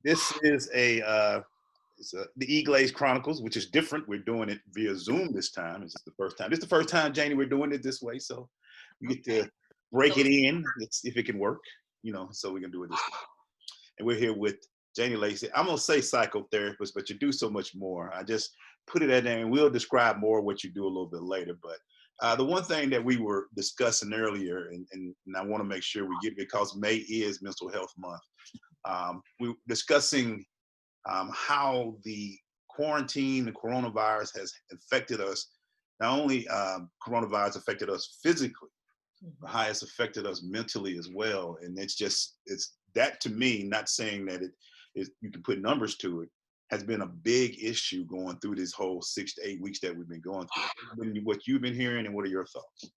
This is the EGlaze Chronicles, which is different. We're doing it via Zoom this time. This is the first time. This is the first time, Janie, we're doing it this way. So we get to break it in. Let's see if it can work, so we can do it this way. And we're here with Janie Lacy. I'm going to say psychotherapist, but you do so much more. I just put it at there, and we'll describe more what you do a little bit later. But the one thing that we were discussing earlier, and I want to make sure we get, because May is Mental Health Month, we were discussing how the quarantine, the coronavirus has affected us. Not only coronavirus affected us physically, but how it's affected us mentally as well. And it's that, to me, not saying that you can put numbers to it, has been a big issue going through this whole 6 to 8 weeks that we've been going through. What you've been hearing, and what are your thoughts?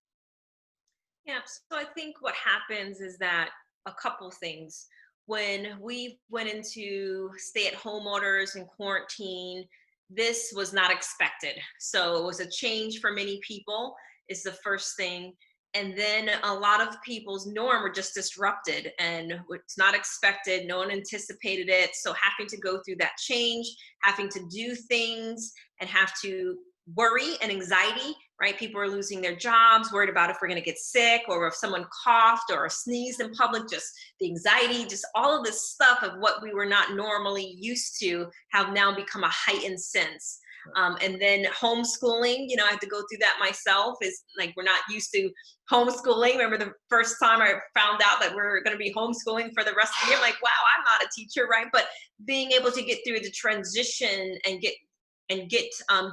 Yeah, so I think what happens is that a couple things. When we went into stay-at-home orders and quarantine, this was not expected. So it was a change for many people, is the first thing. And then a lot of people's norm were just disrupted, and it's not expected. No one anticipated it. So having to go through that change, having to do things, and have to worry and anxiety, right? People are losing their jobs, worried about if we're going to get sick, or if someone coughed or sneezed in public, just the anxiety, just all of this stuff of what we were not normally used to have now become a heightened sense. And then homeschooling, I had to go through that myself. Is like, we're not used to homeschooling. Remember the first time I found out that we're going to be homeschooling for the rest of the year, I'm like, wow, I'm not a teacher, right? But being able to get through the transition and get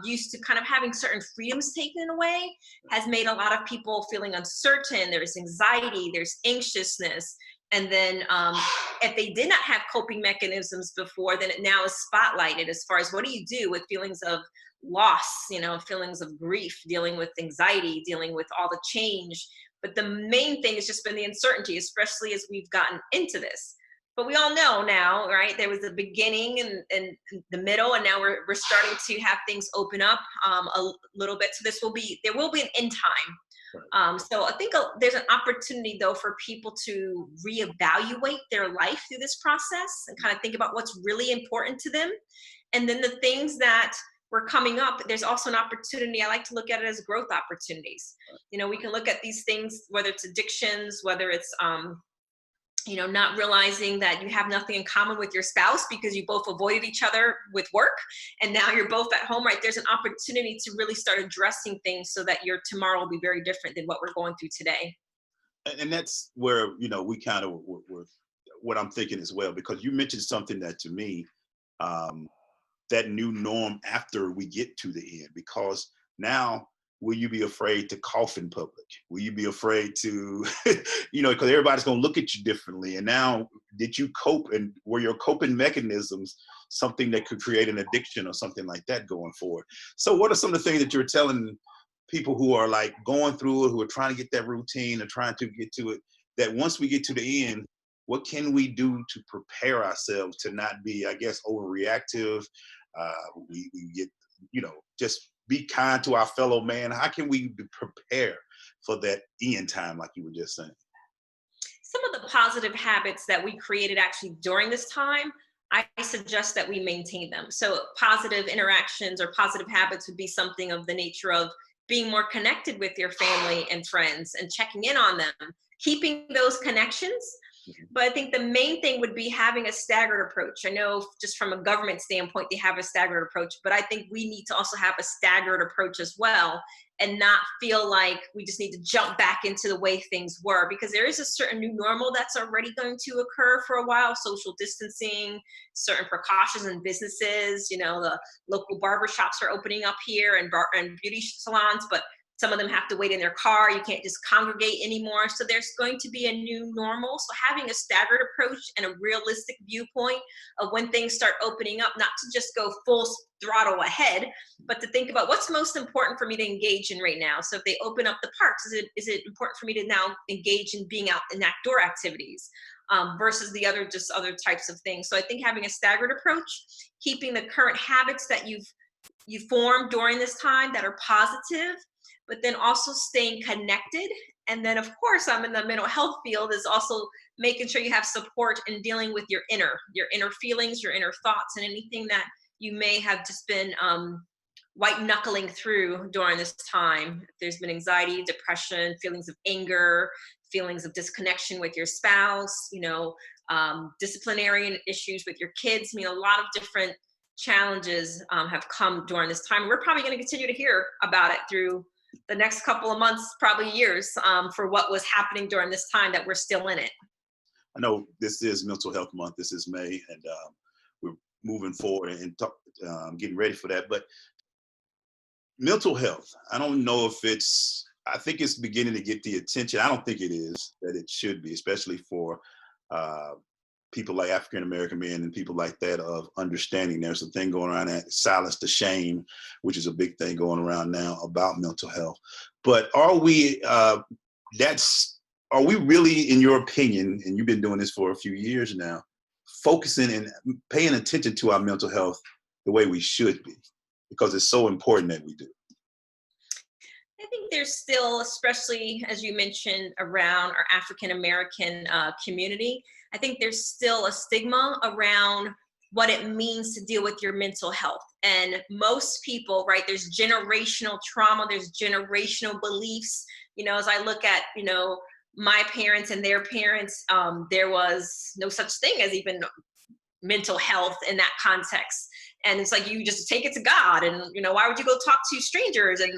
used to kind of having certain freedoms taken away has made a lot of people feeling uncertain. There's anxiety, there's anxiousness. And then if they did not have coping mechanisms before, then it now is spotlighted as far as what do you do with feelings of loss, feelings of grief, dealing with anxiety, dealing with all the change. But the main thing has just been the uncertainty, especially as we've gotten into this. But we all know now, right? There was a beginning and the middle, and now we're starting to have things open up a little bit. So there will be an end time. So I think there's an opportunity, though, for people to reevaluate their life through this process and kind of think about what's really important to them. And then the things that were coming up, there's also an opportunity. I like to look at it as growth opportunities. We can look at these things, whether it's addictions, whether it's not realizing that you have nothing in common with your spouse because you both avoided each other with work, and now you're both at home, right? There's an opportunity to really start addressing things so that your tomorrow will be very different than what we're going through today. And that's where, we kind of were what I'm thinking as well, because you mentioned something that, to me, that new norm after we get to the end, because now, will you be afraid to cough in public? Will you be afraid to, because everybody's going to look at you differently. And now, did you cope, and were your coping mechanisms something that could create an addiction or something like that going forward? So what are some of the things that you're telling people who are like going through it, who are trying to get that routine and trying to get to it, that once we get to the end, what can we do to prepare ourselves to not be, I guess, overreactive? We get, just be kind to our fellow man. How can we prepare for that end time, like you were just saying? Some of the positive habits that we created actually during this time, I suggest that we maintain them. So positive interactions or positive habits would be something of the nature of being more connected with your family and friends and checking in on them, keeping those connections. But I think the main thing would be having a staggered approach. I know just from a government standpoint, they have a staggered approach, but I think we need to also have a staggered approach as well, and not feel like we just need to jump back into the way things were, because there is a certain new normal that's already going to occur for a while. Social distancing, certain precautions in businesses, the local barbershops are opening up here, and beauty salons, but some of them have to wait in their car. You can't just congregate anymore. So there's going to be a new normal. So having a staggered approach and a realistic viewpoint of when things start opening up, not to just go full throttle ahead, but to think about what's most important for me to engage in right now. So if they open up the parks, is it important for me to now engage in being out in outdoor activities versus the other types of things? So I think having a staggered approach, keeping the current habits that you've formed during this time that are positive, but then also staying connected. And then, of course, I'm in the mental health field, is also making sure you have support in dealing with your inner feelings, your inner thoughts, and anything that you may have just been white knuckling through during this time. There's been anxiety, depression, feelings of anger, feelings of disconnection with your spouse, disciplinary issues with your kids. A lot of different challenges have come during this time. We're probably going to continue to hear about it through the next couple of months, probably years, for what was happening during this time that we're still in it. I know this is Mental Health Month. This is May, and we're moving forward and getting ready for that. But mental health, I don't know if I think it's beginning to get the attention. I don't think it is that it should be, especially for people like African-American men and people like that, of understanding there's a thing going around that silence the shame, which is a big thing going around now about mental health. But are we really, in your opinion, and you've been doing this for a few years now, focusing and paying attention to our mental health the way we should be? Because it's so important that we do. I think there's still, especially as you mentioned, around our African-American community, I think there's still a stigma around what it means to deal with your mental health. And most people, right, there's generational trauma, there's generational beliefs. As I look at, my parents and their parents, there was no such thing as even mental health in that context. And it's like, you just take it to God, and why would you go talk to strangers? And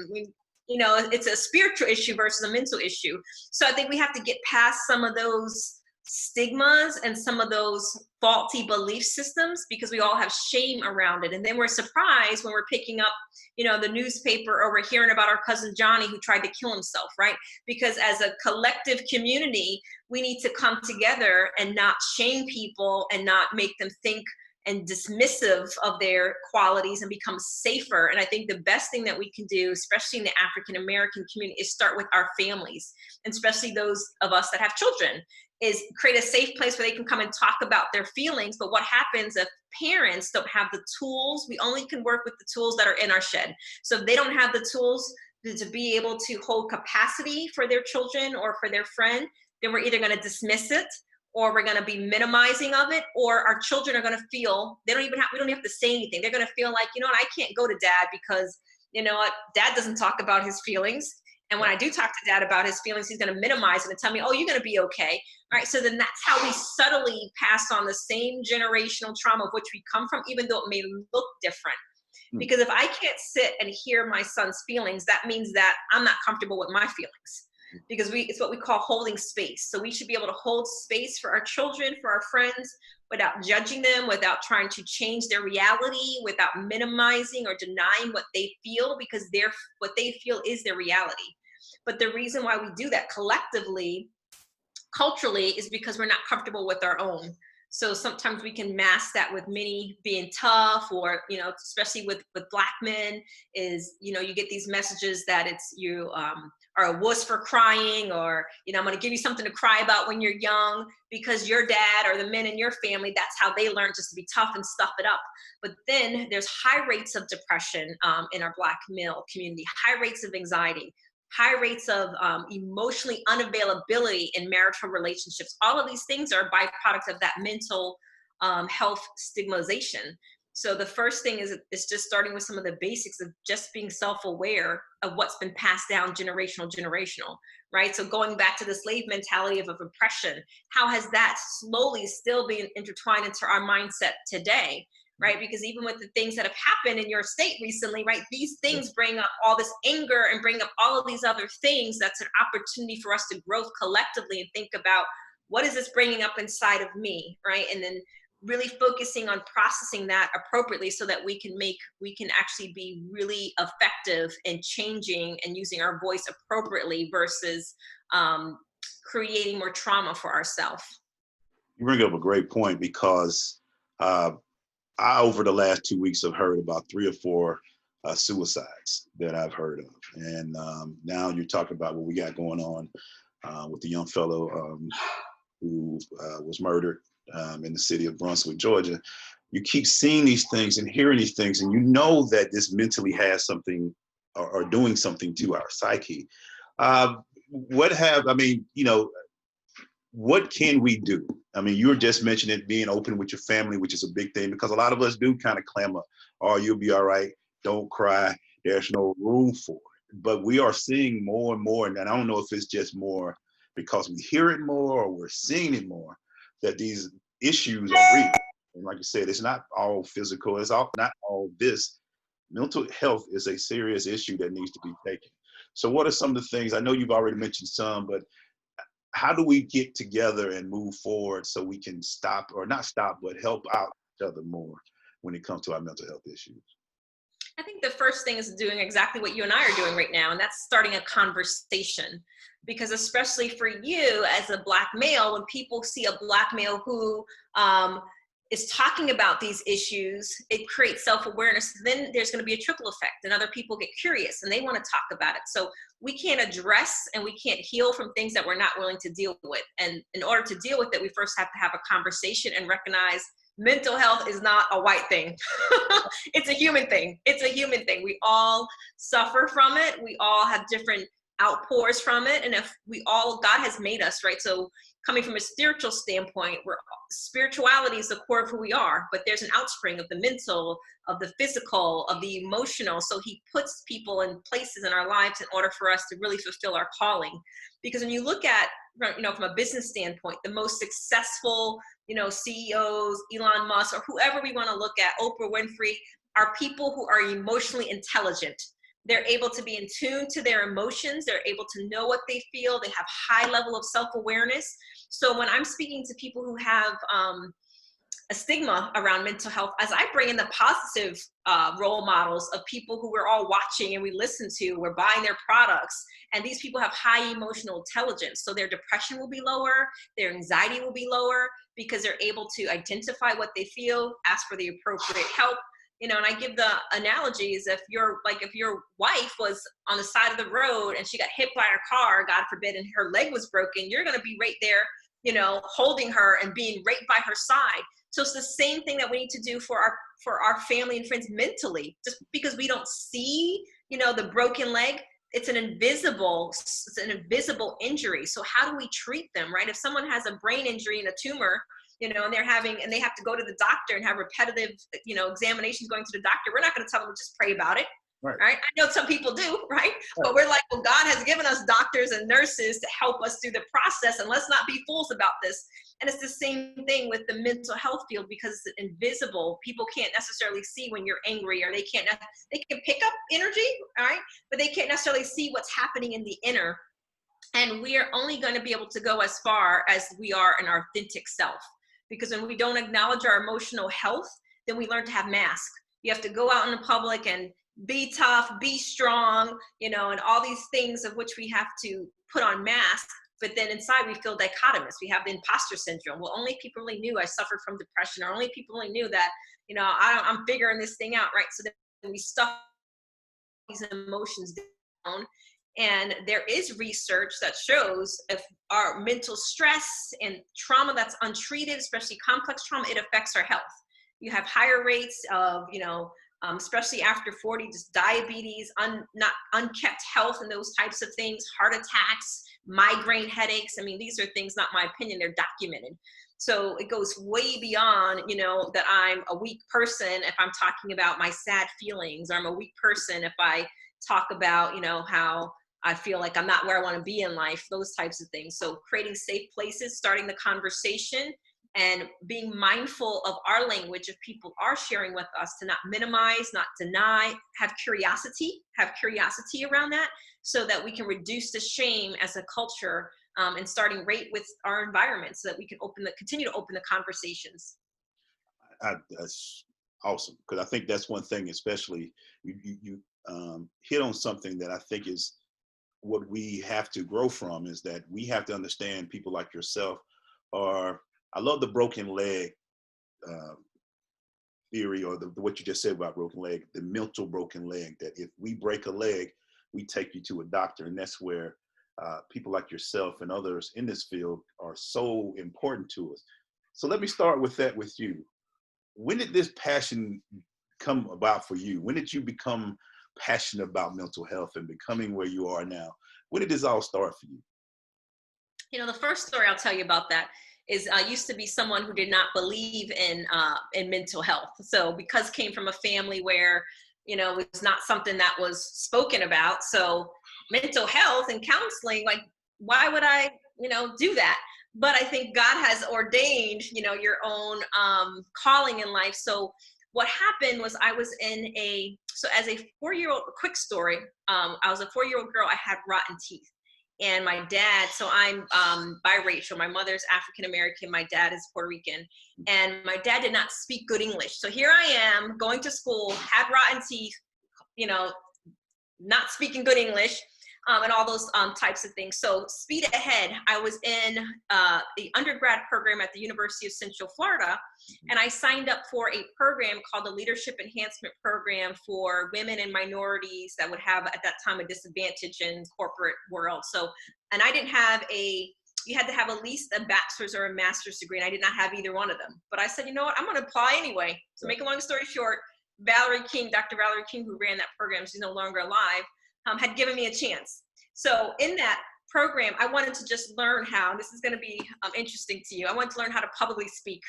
it's a spiritual issue versus a mental issue. So I think we have to get past some of those stigmas and some of those faulty belief systems, because we all have shame around it. And then we're surprised when we're picking up the newspaper, or we're hearing about our cousin Johnny who tried to kill himself, right? Because as a collective community, we need to come together and not shame people and not make them think and dismissive of their qualities, and become safer. And I think the best thing that we can do, especially in the African-American community, is start with our families, and especially those of us that have children, is create a safe place where they can come and talk about their feelings. But what happens if parents don't have the tools? We only can work with the tools that are in our shed. So if they don't have the tools to be able to hold capacity for their children or for their friend, then we're either going to dismiss it, or we're going to be minimizing of it, or our children are going to feel we don't even have to say anything. They're going to feel like, I can't go to dad because, dad doesn't talk about his feelings. And when I do talk to dad about his feelings, he's going to minimize it and tell me, oh, you're going to be okay. All right. So then that's how we subtly pass on the same generational trauma of which we come from, even though it may look different. Because if I can't sit and hear my son's feelings, that means that I'm not comfortable with my feelings. Because it's what we call holding space. So we should be able to hold space for our children, for our friends, without judging them, without trying to change their reality, without minimizing or denying what they feel, because what they feel is their reality. But the reason why we do that collectively, culturally, is because we're not comfortable with our own. So sometimes we can mask that with many being tough, or, especially with Black men, is, you get these messages that it's you are a wuss for crying, or, I'm going to give you something to cry about when you're young, because your dad or the men in your family, that's how they learned, just to be tough and stuff it up. But then there's high rates of depression in our Black male community, high rates of anxiety, high rates of emotionally unavailability in marital relationships. All of these things are byproducts of that mental health stigmatization. So the first thing is just starting with some of the basics of just being self-aware of what's been passed down generational, right? So going back to the slave mentality of oppression, how has that slowly still been intertwined into our mindset today? Right? Because even with the things that have happened in your state recently, right, these things bring up all this anger and bring up all of these other things. That's an opportunity for us to grow collectively and think about, what is this bringing up inside of me, right? And then really focusing on processing that appropriately, so that we can actually be really effective in changing and using our voice appropriately, versus creating more trauma for ourselves. You bring up a great point, because I, over the last 2 weeks, have heard about 3 or 4 suicides that I've heard of. And now you're talking about what we got going on with the young fellow who was murdered in the city of Brunswick, Georgia. You keep seeing these things and hearing these things, and you know that this mentally has something or doing something to our psyche. what can we do? I mean, you were just mentioning being open with your family, which is a big thing, because a lot of us do kind of clamor, oh, you'll be all right, don't cry, there's no room for it. But we are seeing more and more, and I don't know if it's just more because we hear it more or we're seeing it more, that these issues are real. And like you said, it's not all physical, it's all not all this. Mental health is a serious issue that needs to be taken. So what are some of the things, I know you've already mentioned some, but how do we get together and move forward so we can stop, or not stop, but help out each other more when it comes to our mental health issues? I think the first thing is doing exactly what you and I are doing right now, and that's starting a conversation. Because especially for you as a Black male, when people see a Black male who is talking about these issues, it creates self-awareness. Then there's going to be a trickle effect, and other people get curious and they want to talk about it. So we can't address and we can't heal from things that we're not willing to deal with. And in order to deal with it, we first have to have a conversation and recognize mental health is not a white thing. It's a human thing. It's a human thing. We all suffer from it. We all have different outpours from it. And if we all, God has made us, right? So coming from a spiritual standpoint, spirituality is the core of who we are, but there's an outspring of the mental, of the physical, of the emotional. So he puts people in places in our lives in order for us to really fulfill our calling. Because when you look at, from a business standpoint, the most successful, CEOs, Elon Musk, or whoever we want to look at, Oprah Winfrey, are people who are emotionally intelligent. They're able to be in tune to their emotions. They're able to know what they feel. They have high level of self-awareness. So when I'm speaking to people who have a stigma around mental health, as I bring in the positive role models of people who we're all watching and we listen to, we're buying their products, and these people have high emotional intelligence. So their depression will be lower, their anxiety will be lower, because they're able to identify what they feel, ask for the appropriate help. And I give the analogies, if your wife was on the side of the road and she got hit by her car, God forbid, and her leg was broken, you're going to be right there, holding her and being right by her side. So it's the same thing that we need to do for our family and friends mentally. Just because we don't see, the broken leg, it's an invisible injury. So how do we treat them, right? If someone has a brain injury and a tumor, and they have to go to the doctor and have repetitive, examinations going to the doctor, we're not going to tell them, just pray about it. Right. I know some people do, right? But we're like, well, God has given us doctors and nurses to help us through the process, and let's not be fools about this. And it's the same thing with the mental health field, because it's invisible. People can't necessarily see when you're angry, or they can pick up energy, all right? But they can't necessarily see what's happening in the inner. And we are only going to be able to go as far as we are in our authentic self. Because when we don't acknowledge our emotional health, then we learn to have masks. You have to go out in the public and be tough, be strong, and all these things of which we have to put on masks. But then inside we feel dichotomous. We have the imposter syndrome. Well, only people really knew I suffered from depression, or only people really knew that, I'm figuring this thing out, right? So then we stuff these emotions down. And there is research that shows if our mental stress and trauma that's untreated, especially complex trauma, it affects our health. You have higher rates of, especially after 40, just diabetes, not unkept health and those types of things, heart attacks, migraine headaches. I mean, these are things, not my opinion, they're documented. So it goes way beyond, that I'm a weak person if I'm talking about my sad feelings, or I'm a weak person if I talk about, how I feel like I'm not where I want to be in life, those types of things. So creating safe places, starting the conversation, and being mindful of our language if people are sharing with us, to not minimize, not deny, have curiosity around that, so that we can reduce the shame as a culture, and starting right with our environment, so that we can continue to open the conversations. That's awesome, because I think that's one thing, especially you hit on something that I think is what we have to grow from, is that we have to understand people like yourself are, I love the broken leg theory, or what you just said about broken leg, the mental broken leg, that if we break a leg, we take you to a doctor. And that's where people like yourself and others in this field are so important to us. So let me start with that with you. When did this passion come about for you? When did you become passionate about mental health and becoming where you are now? When did this all start for you? The first story I'll tell you about that is I used to be someone who did not believe in mental health. So because came from a family where, it was not something that was spoken about. So mental health and counseling, like, why would I, do that? But I think God has ordained, your own calling in life. So what happened was so as a 4-year-old, quick story, I was a 4-year-old girl, I had rotten teeth. And my dad, so I'm biracial. My mother's African American, my dad is Puerto Rican. And my dad did not speak good English. So here I am going to school, had rotten teeth, you know, not speaking good English, and all those types of things. So speed ahead, I was in the undergrad program at the University of Central Florida, and I signed up for a program called the Leadership Enhancement Program for women and minorities that would have at that time a disadvantage in corporate world. So, and I didn't have you had to have at least a bachelor's or a master's degree, and I did not have either one of them. But I said, you know what, I'm gonna apply anyway. So make a long story short, Dr. Valerie King, who ran that program, she's no longer alive, had given me a chance. So in that program, I wanted to just learn how, this is going to be interesting to you, I wanted to learn how to publicly speak,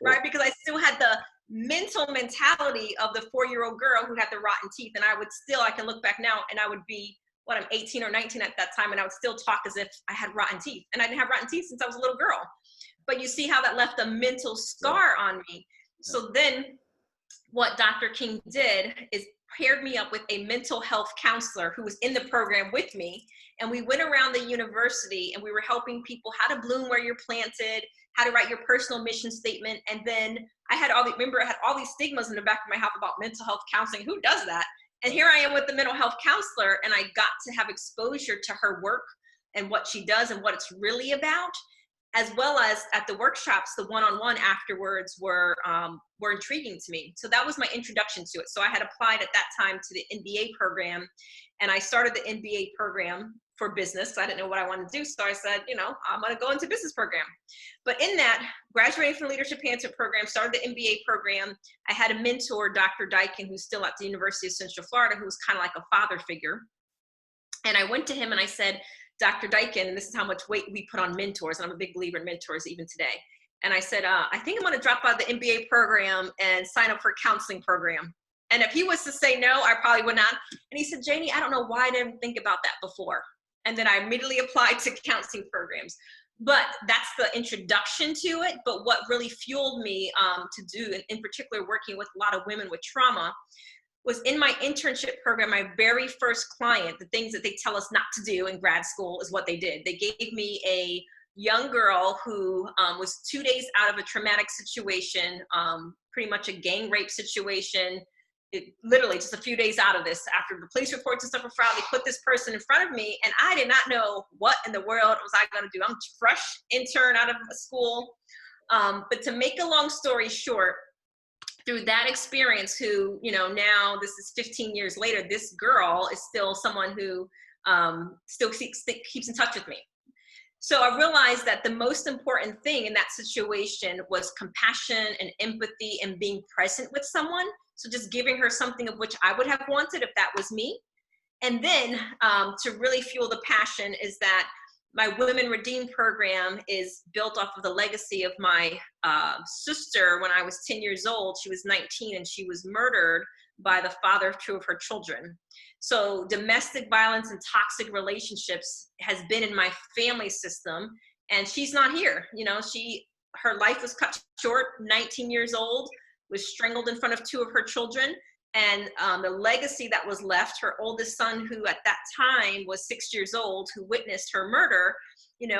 right? Because I still had the mental mentality of the 4-year-old girl who had the rotten teeth. And I can look back now and I would be, I'm 18 or 19 at that time, and I would still talk as if I had rotten teeth. And I didn't have rotten teeth since I was a little girl. But you see how that left a mental scar on me. So then what Dr. King did is paired me up with a mental health counselor who was in the program with me. And we went around the university and we were helping people how to bloom where you're planted, how to write your personal mission statement. And then I had all these stigmas in the back of my head about mental health counseling. Who does that? And here I am with the mental health counselor, and I got to have exposure to her work and what she does and what it's really about, as well as at the workshops, the one-on-one afterwards were intriguing to me. So that was my introduction to it. So I had applied at that time to the MBA program, and I started the MBA program for business. So I didn't know what I wanted to do. So I said, I'm going to go into business program. But in that, graduating from the Leadership Enhancement Program, started the MBA program. I had a mentor, Dr. Dyken, who's still at the University of Central Florida, who was kind of like a father figure. And I went to him and I said, Dr. Dyken, and this is how much weight we put on mentors, and I'm a big believer in mentors even today. And I said, I think I'm going to drop out of the MBA program and sign up for a counseling program. And if he was to say no, I probably would not. And he said, Janie, I don't know why I didn't think about that before. And then I immediately applied to counseling programs. But that's the introduction to it. But what really fueled me to do, and in particular working with a lot of women with trauma, was in my internship program, my very first client, the things that they tell us not to do in grad school is what they did. They gave me a young girl who was 2 days out of a traumatic situation, pretty much a gang rape situation. Literally just a few days out of this, after the police reports and stuff were filed, they put this person in front of me, and I did not know what in the world was I going to do. I'm a fresh intern out of school. But to make a long story short, through that experience, who, now this is 15 years later, this girl is still someone who still keeps in touch with me. So I realized that the most important thing in that situation was compassion and empathy and being present with someone. So just giving her something of which I would have wanted if that was me. And then to really fuel the passion is that my Women Redeemed program is built off of the legacy of my sister. When I was 10 years old, she was 19, and she was murdered by the father of two of her children. So domestic violence and toxic relationships has been in my family system, and she's not here. Her life was cut short, 19 years old, was strangled in front of two of her children. And the legacy that was left, her oldest son, who at that time was 6 years old, who witnessed her murder,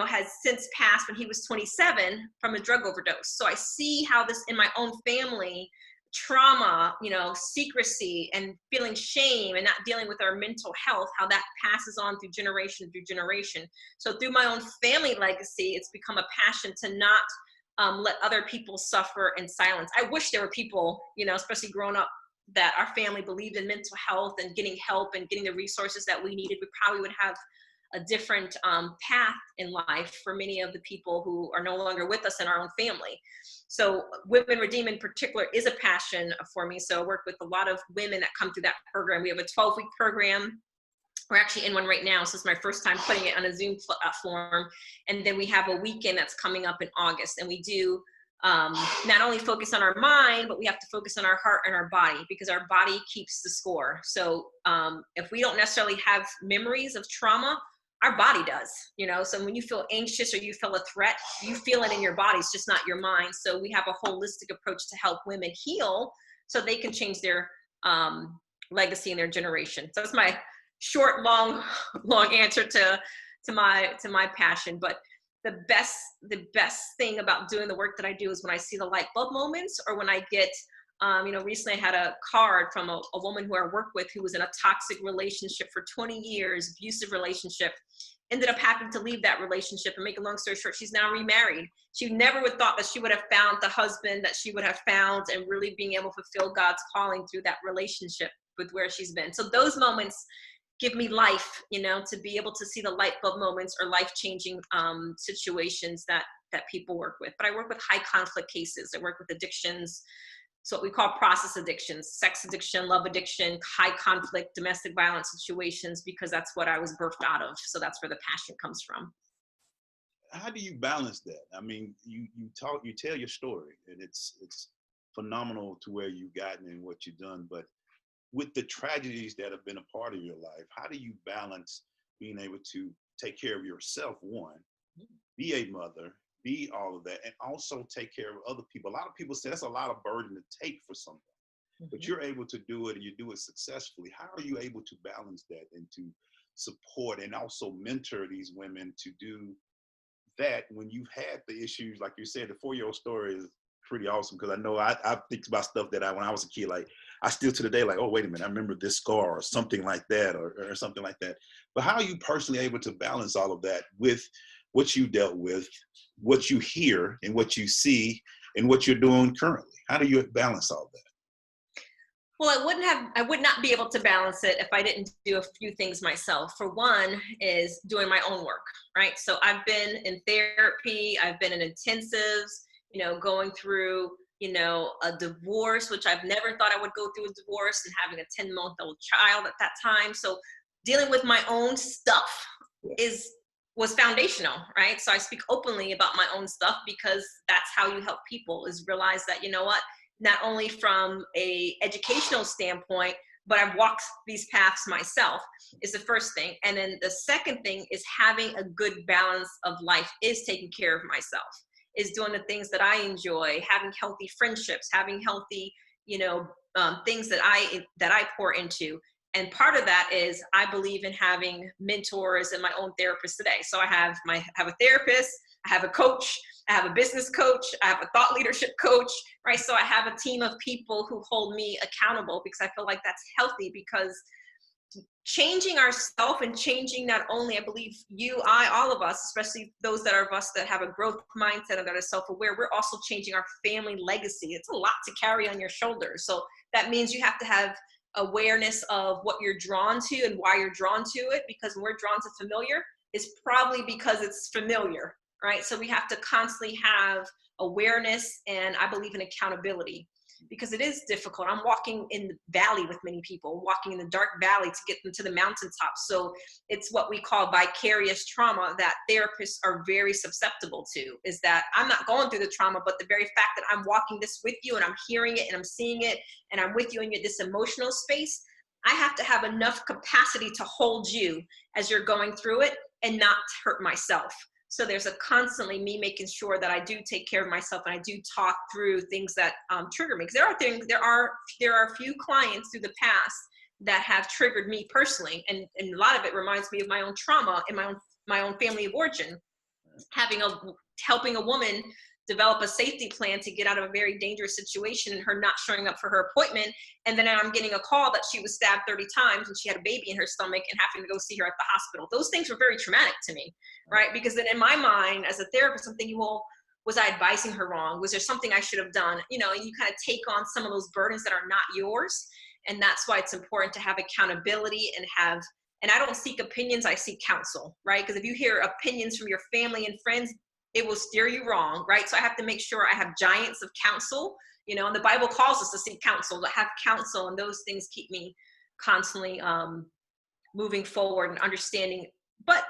has since passed when he was 27 from a drug overdose. So I see how this in my own family, trauma, secrecy and feeling shame and not dealing with our mental health, how that passes on through generation. So through my own family legacy, it's become a passion to not let other people suffer in silence. I wish there were people, especially growing up, that our family believed in mental health and getting help and getting the resources that we needed. We probably would have a different path in life for many of the people who are no longer with us in our own family. So Women Redeemed in particular is a passion for me. So I work with a lot of women that come through that program. We have a 12-week program We're actually in one right now, so it's my first time putting it on a Zoom platform. And then we have a weekend that's coming up in August, and we do not only focus on our mind, but we have to focus on our heart and our body, because our body keeps the score. So if we don't necessarily have memories of trauma, our body does, you know. So when you feel anxious or you feel a threat, you feel it in your body. It's just not your mind. So we have a holistic approach to help women heal so they can change their legacy in their generation. So it's my short, long answer to my passion. But the best thing about doing the work that I do is when I see the light bulb moments, or when I get, recently I had a card from a woman who I work with who was in a toxic relationship for 20 years, abusive relationship, ended up having to leave that relationship. And make a long story short, she's now remarried. She never would thought that she would have found the husband that she would have found, and really being able to fulfill God's calling through that relationship with where she's been. So those moments give me life, to be able to see the light bulb moments or life-changing situations that people work with. But I work with high conflict cases. I work with addictions. So what we call process addictions, sex addiction, love addiction, high conflict, domestic violence situations, because that's what I was birthed out of. So that's where the passion comes from. How do you balance that? I mean, you tell your story, and it's phenomenal to where you've gotten and what you've done. But with the tragedies that have been a part of your life, how do you balance being able to take care of yourself, one, be a mother, be all of that, and also take care of other people? A lot of people say that's a lot of burden to take for someone, but you're able to do it, and you do it successfully. How are you able to balance that and to support and also mentor these women to do that when you've had the issues? Like you said, the 4-year-old story is pretty awesome, because I know I think about stuff that when I was a kid, like I still to the day, like, oh, wait a minute, I remember this scar or something like that, or something like that. But how are you personally able to balance all of that with what you dealt with, what you hear and what you see and what you're doing currently? How do you balance all that? Well, I would not be able to balance it if I didn't do a few things myself. For one is doing my own work, right? So I've been in therapy, I've been in intensives, going through, a divorce, which I've never thought I would go through a divorce, and having a 10-month-old child at that time. So dealing with my own stuff was foundational, right? So I speak openly about my own stuff, because that's how you help people, is realize that, not only from a educational standpoint, but I've walked these paths myself, is the first thing. And then the second thing is having a good balance of life, is taking care of myself, is doing the things that I enjoy, having healthy friendships, having healthy, things that I pour into. And part of that is I believe in having mentors and my own therapist today. So I have a therapist, I have a coach, I have a business coach, I have a thought leadership coach, right? So I have a team of people who hold me accountable, because I feel like that's healthy, because changing ourselves and changing not only, I believe all of us, especially those that are of us that have a growth mindset and that are self-aware, we're also changing our family legacy. It's a lot to carry on your shoulders. So that means you have to have awareness of what you're drawn to and why you're drawn to it, because when we're drawn to familiar, it's probably because it's familiar, right? So we have to constantly have awareness, and I believe in accountability, because it is difficult. I'm walking in the valley with many people, walking in the dark valley to get them to the mountaintop. So it's what we call vicarious trauma that therapists are very susceptible to, is that I'm not going through the trauma, but the very fact that I'm walking this with you, and I'm hearing it and I'm seeing it, and I'm with you in this emotional space, I have to have enough capacity to hold you as you're going through it and not hurt myself. So there's a constantly me making sure that I do take care of myself, and I do talk through things that trigger me. Because there are a few clients through the past that have triggered me personally, and a lot of it reminds me of my own trauma and my own family of origin. Helping a woman develop a safety plan to get out of a very dangerous situation, and her not showing up for her appointment. And then I'm getting a call that she was stabbed 30 times and she had a baby in her stomach, and having to go see her at the hospital. Those things were very traumatic to me, right? Because then in my mind as a therapist, I'm thinking, well, was I advising her wrong? Was there something I should have done? And you kind of take on some of those burdens that are not yours. And that's why it's important to have accountability and I don't seek opinions, I seek counsel, right? Because if you hear opinions from your family and friends, it will steer you wrong, right? So I have to make sure I have giants of counsel, and the Bible calls us to seek counsel, to have counsel, and those things keep me constantly moving forward and understanding. But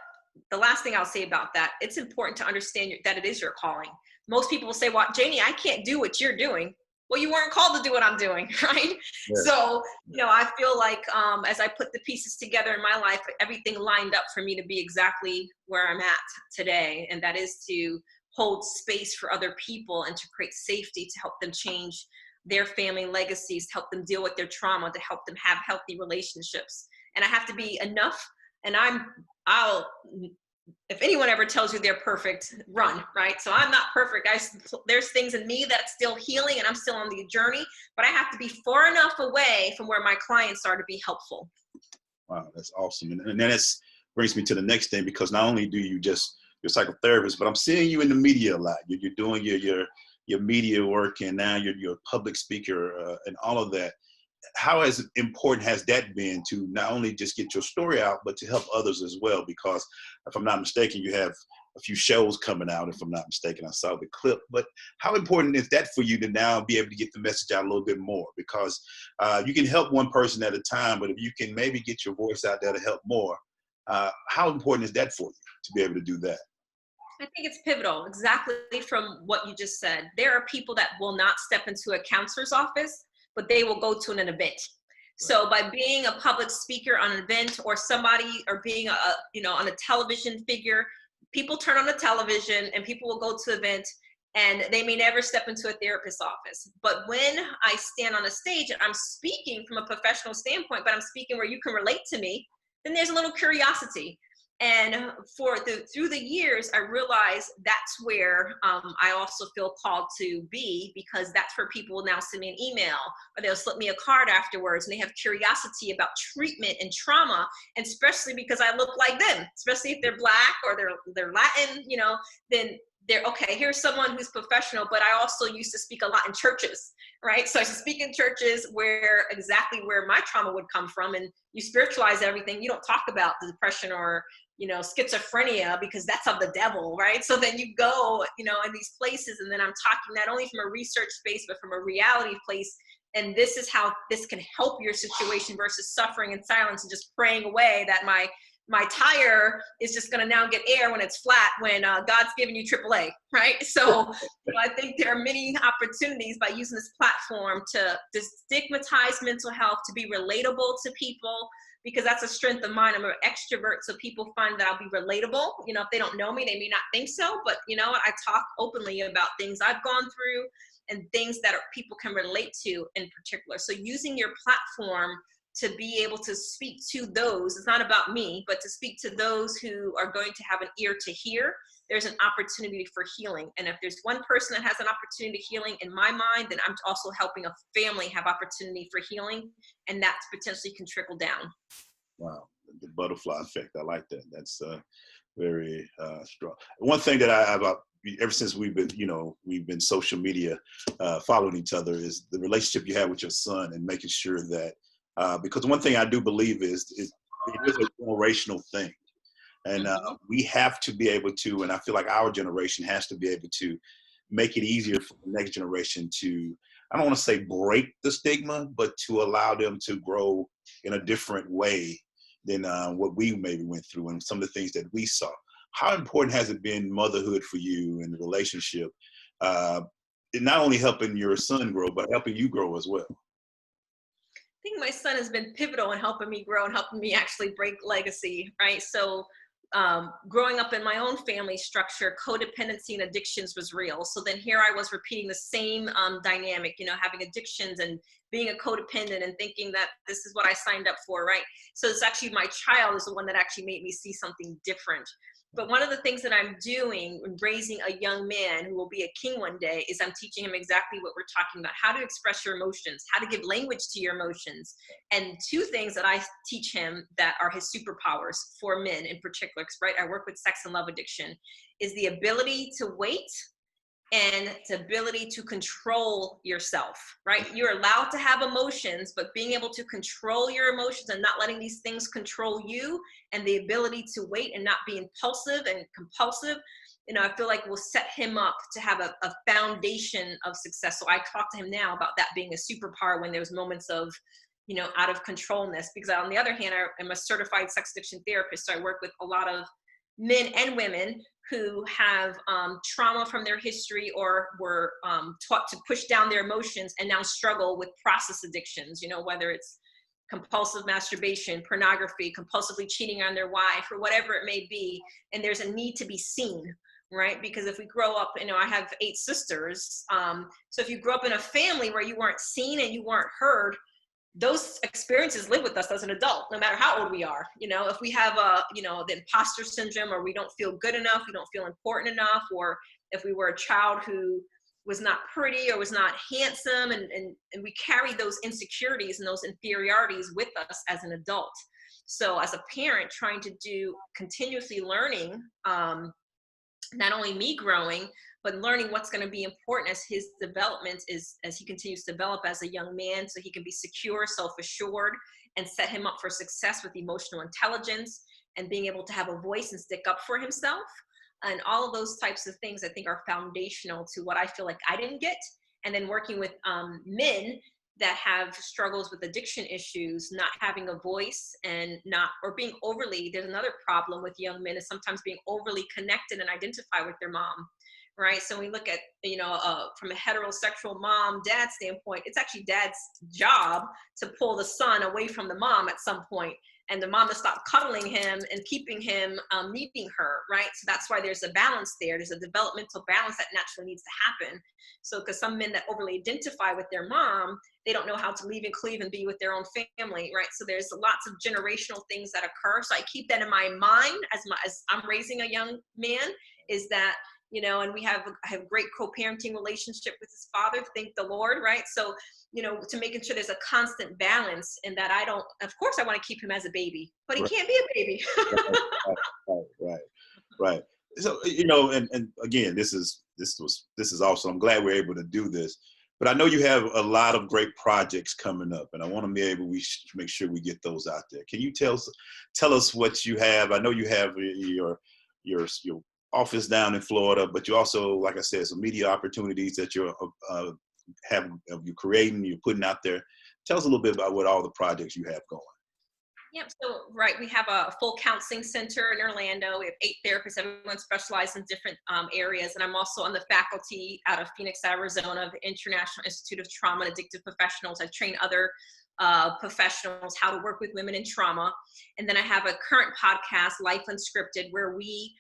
the last thing I'll say about that, it's important to understand that it is your calling. Most people will say, well, Janie, I can't do what you're doing. Well, you weren't called to do what I'm doing, right? Yes. So, I feel like as I put the pieces together in my life, everything lined up for me to be exactly where I'm at today. And that is to hold space for other people and to create safety, to help them change their family legacies, to help them deal with their trauma, to help them have healthy relationships. And I have to be enough. And if anyone ever tells you they're perfect, run, right? So I'm not perfect. There's things in me that's still healing and I'm still on the journey, but I have to be far enough away from where my clients are to be helpful. Wow, that's awesome. And then it brings me to the next thing, because not only do you you're a psychotherapist, but I'm seeing you in the media a lot. You're doing your media work, and now you're a public speaker and all of that. How important has that been to not only just get your story out, but to help others as well? Because if I'm not mistaken, you have a few shows coming out, if I'm not mistaken. I saw the clip. But how important is that for you to now be able to get the message out a little bit more? Because you can help one person at a time, but if you can maybe get your voice out there to help more, how important is that for you to be able to do that? I think it's pivotal, exactly from what you just said. There are people that will not step into a counselor's office, but they will go to an event. So by being a public speaker on an event, or somebody, or being on a television figure, people turn on the television and people will go to events, and they may never step into a therapist's office. But when I stand on a stage and I'm speaking from a professional standpoint, but I'm speaking where you can relate to me, then there's a little curiosity. And through the years, I realized that's where I also feel called to be, because that's where people will now send me an email, or they'll slip me a card afterwards, and they have curiosity about treatment and trauma, and especially because I look like them, especially if they're Black or they're Latin, then they're okay. Here's someone who's professional, but I also used to speak a lot in churches, right? So I used to speak in churches where my trauma would come from, and you spiritualize everything. You don't talk about the depression or schizophrenia, because that's of the devil, right? So then you go, in these places, and then I'm talking not only from a research space, but from a reality place. And this is how this can help your situation, versus suffering in silence and just praying away that my tire is just going to now get air when it's flat, when God's giving you AAA, right? So I think there are many opportunities by using this platform to destigmatize mental health, to be relatable to people, because that's a strength of mine. I'm an extrovert, so people find that I'll be relatable. If they don't know me, they may not think so, but I talk openly about things I've gone through and things that people can relate to in particular. So using your platform to be able to speak to those, it's not about me, but to speak to those who are going to have an ear to hear, there's an opportunity for healing. And if there's one person that has an opportunity healing in my mind, then I'm also helping a family have opportunity for healing, and that potentially can trickle down. Wow, the butterfly effect. I like that. That's very strong. One thing that I've ever since we've been social media following each other, is the relationship you have with your son, and making sure that because one thing I do believe is it is a generational thing. And we have to be able to, and I feel like our generation has to be able to make it easier for the next generation to, I don't want to say break the stigma, but to allow them to grow in a different way than what we maybe went through, and some of the things that we saw. How important has it been, motherhood, for you and the relationship, not only helping your son grow, but helping you grow as well? I think my son has been pivotal in helping me grow and helping me actually break legacy, right? So growing up in my own family structure, codependency and addictions was real. So then here I was repeating the same dynamic, having addictions and being a codependent and thinking that this is what I signed up for, right? So it's actually my child is the one that actually made me see something different. But one of the things that I'm doing in raising a young man who will be a king one day is I'm teaching him exactly what we're talking about: how to express your emotions, how to give language to your emotions. And two things that I teach him that are his superpowers for men in particular, because right, I work with sex and love addiction, is the ability to wait and the ability to control yourself, right? You're allowed to have emotions, but being able to control your emotions and not letting these things control you, and the ability to wait and not be impulsive and compulsive, I feel like will set him up to have a foundation of success. So I talk to him now about that being a superpower when there's moments of, out of controlness. Because on the other hand, I'm a certified sex addiction therapist. So I work with a lot of men and women who have trauma from their history or were taught to push down their emotions and now struggle with process addictions, whether it's compulsive masturbation, pornography, compulsively cheating on their wife, or whatever it may be. And there's a need to be seen, right? Because if we grow up, I have 8 sisters. So if you grow up in a family where you weren't seen and you weren't heard, those experiences live with us as an adult, no matter how old we are. If we have the imposter syndrome, or we don't feel good enough, we don't feel important enough, or if we were a child who was not pretty or was not handsome, and we carry those insecurities and those inferiorities with us as an adult. So as a parent, trying to do continuously learning, not only me growing, but learning what's going to be important as his development as he continues to develop as a young man, so he can be secure, self-assured, and set him up for success with emotional intelligence and being able to have a voice and stick up for himself. And all of those types of things, I think, are foundational to what I feel like I didn't get. And then working with men that have struggles with addiction issues, not having a voice or being overly, there's another problem with young men, is sometimes being overly connected and identify with their mom, right? So we look at, from a heterosexual mom-dad standpoint, it's actually dad's job to pull the son away from the mom at some point, and the mom to stop cuddling him and keeping him needing her, right? So that's why there's a balance there. There's a developmental balance that naturally needs to happen. So because some men that overly identify with their mom, they don't know how to leave and cleave and be with their own family, right? So there's lots of generational things that occur. So I keep that in my mind as I'm raising a young man, is that, and I have great co-parenting relationship with his father, thank the Lord, right? So, to making sure there's a constant balance, and that of course I want to keep him as a baby, but he can't be a baby. Right. So, and again, this is awesome. I'm glad we're able to do this, but I know you have a lot of great projects coming up, and I want to we should make sure we get those out there. Can you tell us what you have? I know you have your office down in Florida, but you also, like I said, some media opportunities that you're creating, you're putting out there. Tell us a little bit about what all the projects you have going. Yep. So, right, we have a full counseling center in Orlando. We have 8 therapists. Everyone specializes in different areas. And I'm also on the faculty out of Phoenix, Arizona, of the International Institute of Trauma and Addictive Professionals. I train other professionals how to work with women in trauma. And then I have a current podcast, Life Unscripted, where we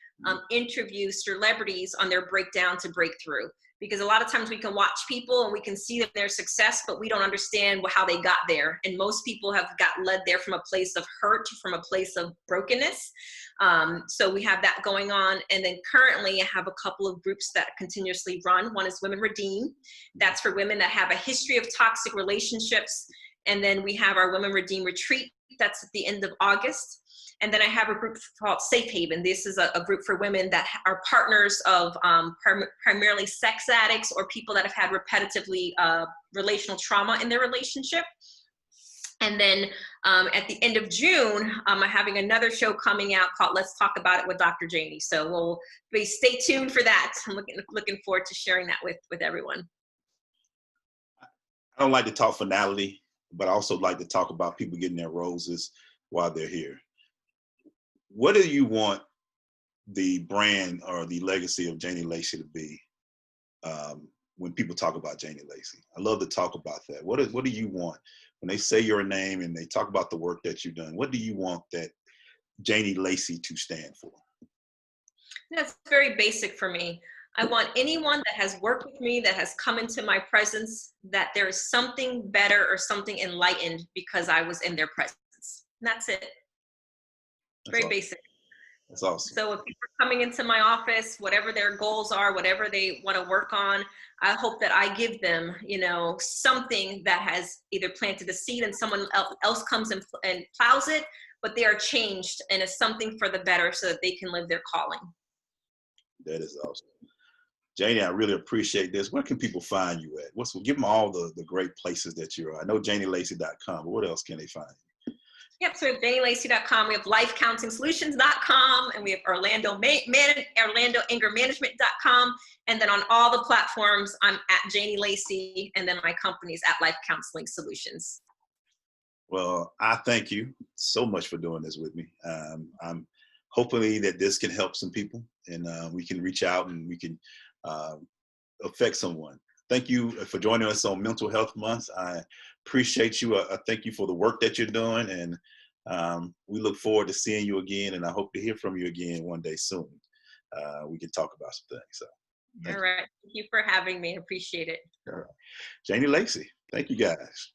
interview celebrities on their breakdown to breakthrough. Because a lot of times we can watch people and we can see their success, but we don't understand how they got there. And most people have got led there from a place of hurt, from a place of brokenness. So we have that going on. And then currently I have a couple of groups that continuously run. One is Women Redeem. That's for women that have a history of toxic relationships. And then we have our Women Redeem Retreat. That's at the end of August. And then I have a group called Safe Haven. This is a group for women that are partners of primarily sex addicts or people that have had repetitively relational trauma in their relationship. And then at the end of June, I'm having another show coming out called Let's Talk About It with Dr. Janie. So stay tuned for that. I'm looking forward to sharing that with everyone. I don't like to talk finality, but I also like to talk about people getting their roses while they're here. What do you want the brand or the legacy of Janie Lacy to be when people talk about Janie Lacy? I love to talk about that. What do you want when they say your name and they talk about the work that you've done? What do you want that Janie Lacy to stand for? That's very basic for me. I want anyone that has worked with me, that has come into my presence, that there is something better or something enlightened because I was in their presence. And that's it. Very basic. That's awesome. So if people are coming into my office, whatever their goals are, whatever they want to work on, I hope that I give them, something that has either planted a seed and someone else comes and plows it, but they are changed and it's something for the better so that they can live their calling. That is awesome. Janie, I really appreciate this. Where can people find you at? Give them all the great places that you're at. I know JanieLacy.com, but what else can they find you? Yep, so we have JanieLacy.com, we have LifeCounselingSolutions.com, and we have OrlandoAngerManagement.com, and then on all the platforms, I'm at Janie Lacy, and then my company's at Life Counseling Solutions. Well, I thank you so much for doing this with me. I'm hopefully that this can help some people, and we can reach out and we can uh, affect someone. Thank you for joining us on Mental Health Month. I appreciate you. I thank you for the work that you're doing, and we look forward to seeing you again. And I hope to hear from you again one day soon. We can talk about some things. So, All thank you. right. Thank you for having me. I appreciate it. All right. Janie Lacy. Thank you, guys.